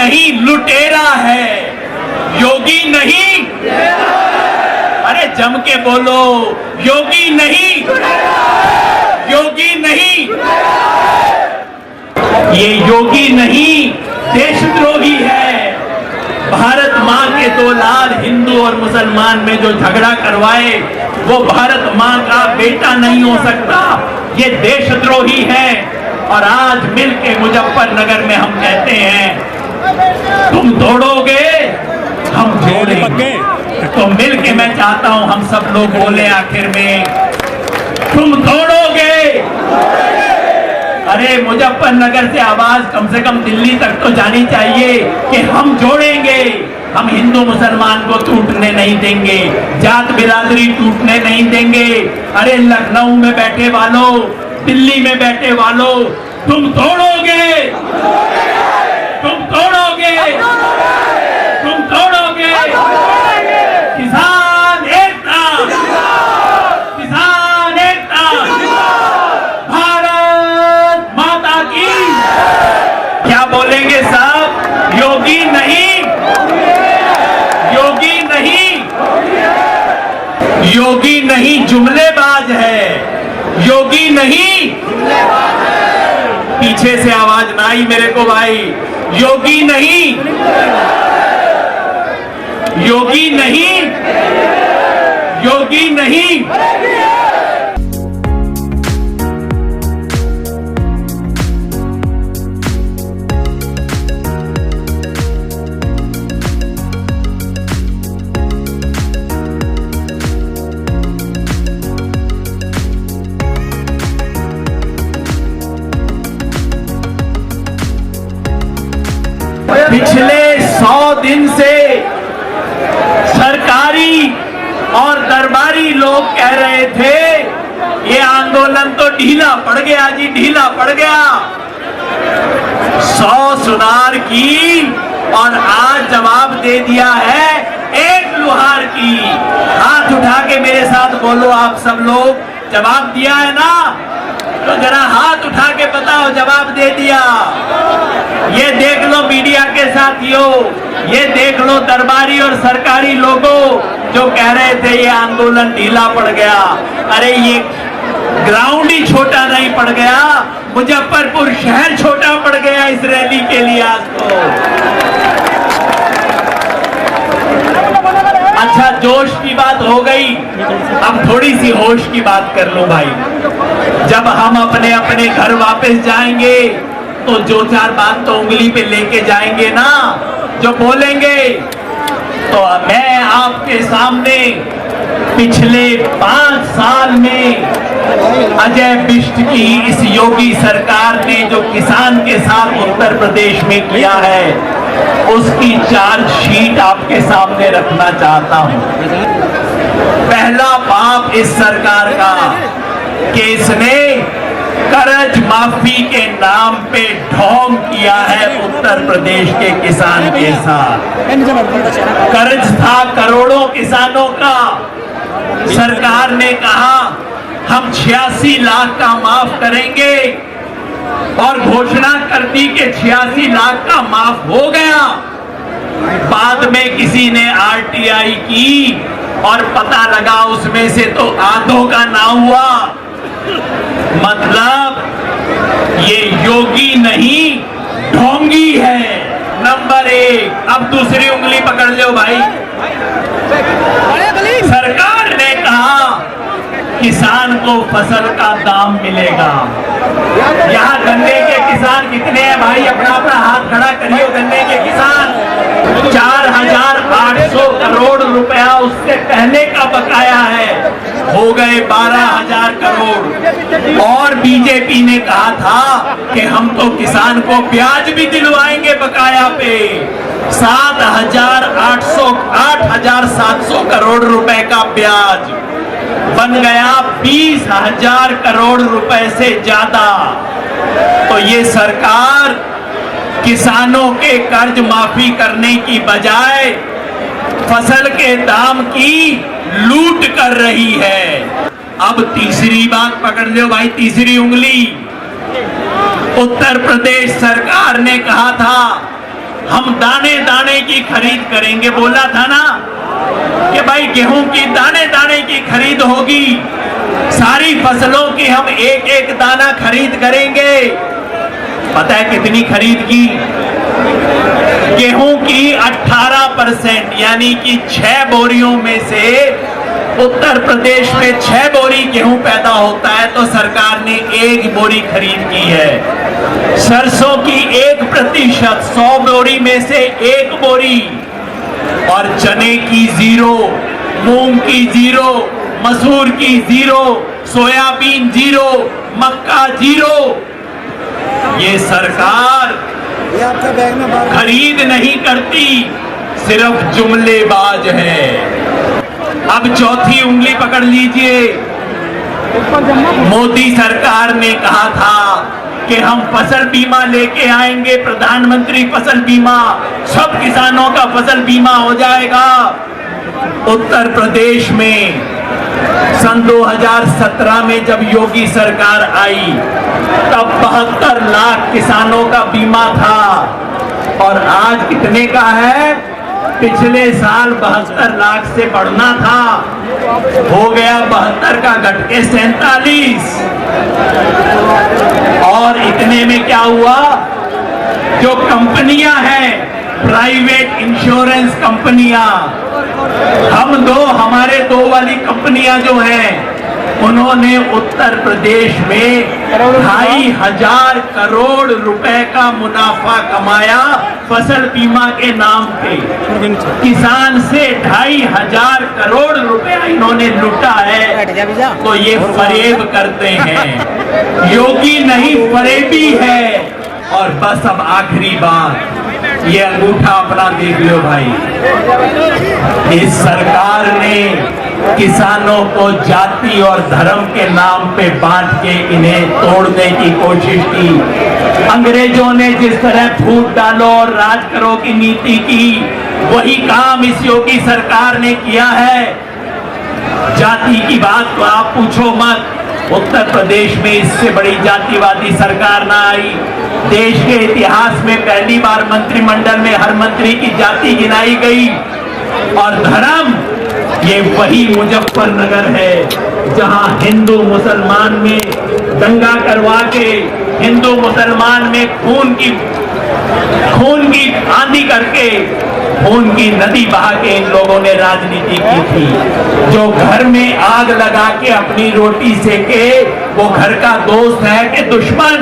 नहीं लुटेरा है, योगी नहीं। अरे जम के बोलो, योगी नहीं, योगी नहीं। ये योगी नहीं देशद्रोही है। भारत मां के दो लाल हिंदू और मुसलमान में जो झगड़ा करवाए वो भारत मां का बेटा नहीं हो सकता, ये देशद्रोही है। और आज मिलके मुजफ्फरनगर में हम कहते हैं तुम तोड़ोगे हम जोड़ेंगे। तो मिलके मैं चाहता हूं हम सब लोग बोले आखिर में, तुम तोड़ोगे। अरे मुजफ्फरनगर से आवाज कम से कम दिल्ली तक तो जानी चाहिए कि हम जोड़ेंगे, हम हिंदू मुसलमान को टूटने नहीं देंगे, जात बिरादरी टूटने नहीं देंगे। अरे लखनऊ में बैठे वालों, दिल्ली में बैठे वालों, तुम तोड़ोगे, तुम तोड़ोगे, तुम तोड़ोगे। किसान एकता, किसान एकता, भारत माता की। क्या बोलेंगे साहब? योगी नहीं, योगी नहीं, योगी नहीं जुमलेबाज है, योगी नहीं। पीछे से आवाज ना आई मेरे को भाई, योगी नहीं, योगी नहीं, योगी नहीं। पिछले 100 दिन से सरकारी और दरबारी लोग कह रहे थे ये आंदोलन तो ढीला पड़ गया जी, ढीला पड़ गया। 100 सुनार की और आज जवाब दे दिया है एक लुहार की। हाथ उठा के मेरे साथ बोलो आप सब लोग, जवाब दिया है ना? तो जरा हाथ उठा के बताओ जवाब दे दिया। ये देख लो मीडिया के साथियों, ये देख लो दरबारी और सरकारी लोगों जो कह रहे थे ये आंदोलन ढीला पड़ गया। अरे ये ग्राउंड ही छोटा नहीं पड़ गया, मुजफ्फरपुर शहर छोटा पड़ गया इस रैली के लिए आज तो। अच्छा जोश की बात हो गई, अब थोड़ी सी होश की बात कर लो भाई। जब हम अपने अपने घर वापस जाएंगे तो जो चार बात तो उंगली पे लेके जाएंगे ना, जो बोलेंगे। तो मैं आपके सामने पिछले 5 साल में अजय बिष्ट की इस योगी सरकार ने जो किसान के साथ उत्तर प्रदेश में किया है उसकी चार्जशीट आपके सामने रखना चाहता हूं। पहला पाप इस सरकार का कि इसने कर्ज माफी के नाम पे ढोंग किया है उत्तर प्रदेश के किसान के साथ। कर्ज था करोड़ों किसानों का, सरकार ने कहा हम 86 लाख का माफ करेंगे और घोषणा कर दी कि 86 लाख का माफ हो गया। बाद में किसी ने आरटीआई की और पता लगा उसमें से तो आधों का ना हुआ। मतलब ये योगी नहीं ढोंगी है नंबर 1। अब दूसरी उंगली पकड़ लो भाई। सरकार ने कहा किसान को फसल का दाम मिलेगा। यहाँ गन्ने के किसान कितने हैं भाई? अपना अपना हाथ खड़ा करिए। गन्ने के किसान 4,800 करोड़ रुपया उससे पहले का बकाया है, हो गए 12,000 करोड़। और बीजेपी ने कहा था कि हम तो किसान को ब्याज भी दिलवाएंगे बकाया पे। 8,700 करोड़ रुपए का ब्याज बन गया 20,000 करोड़ रुपए से ज्यादा। तो ये सरकार किसानों के कर्ज माफी करने की बजाय फसल के दाम की लूट कर रही है। अब तीसरी बात पकड़ लो भाई, तीसरी उंगली। उत्तर प्रदेश सरकार ने कहा था हम दाने दाने की खरीद करेंगे, बोला था ना कि भाई गेहूं की दाने दाने की खरीद होगी, सारी फसलों की हम एक एक दाना खरीद करेंगे। पता है कितनी खरीद की? गेहूं की 18% यानी कि 6 बोरियों में से उत्तर प्रदेश में 6 बोरी गेहूं पैदा होता है तो सरकार ने 1 बोरी खरीद की है। सरसों की 1% 100 बोरी में से 1 बोरी, और चने की 0, मूंग की 0, मसूर की 0, सोयाबीन 0, मक्का 0। ये सरकार खरीद नहीं करती, सिर्फ जुमलेबाज है। अब चौथी उंगली पकड़ लीजिए। मोदी सरकार ने कहा था कि हम फसल बीमा लेके आएंगे, प्रधानमंत्री फसल बीमा, सब किसानों का फसल बीमा हो जाएगा। उत्तर प्रदेश में सन 2017 में जब योगी सरकार आई तब 72 लाख किसानों का बीमा था, और आज कितने का है? पिछले साल 72 लाख से बढ़ना था, हो गया 72 का घट के 47। और इतने में क्या हुआ? जो कंपनियां हैं, प्राइवेट इंश्योरेंस कंपनियां, हमारे दो वाली कंपनियां जो हैं, उन्होंने उत्तर प्रदेश में 2,500 करोड़ रुपए का मुनाफा कमाया फसल बीमा के नाम पे। किसान से 2,500 करोड़ रुपए इन्होंने लूटा है। तो ये फरेब करते हैं, योगी नहीं फरेबी है। और बस अब आखिरी बात, ये अंगूठा अपना देख लो भाई। इस सरकार ने किसानों को जाति और धर्म के नाम पे बांट के इन्हें तोड़ने की कोशिश की। अंग्रेजों ने जिस तरह फूट डालो और राज करो की नीति की, वही काम इस योगी सरकार ने किया है। जाति की बात तो आप पूछो मत, उत्तर प्रदेश में इससे बड़ी जातिवादी सरकार ना आई। देश के इतिहास में पहली बार मंत्रिमंडल में हर मंत्री की जाति गिनाई गई। और धर्म, ये वही मुजफ्फरनगर है जहां हिंदू मुसलमान में दंगा करवा के, हिंदू मुसलमान में खून की आंधी करके, खून की नदी बहा के इन लोगों ने राजनीति की थी। जो घर में आग लगा के अपनी रोटी सेके, वो घर का दोस्त है कि दुश्मन?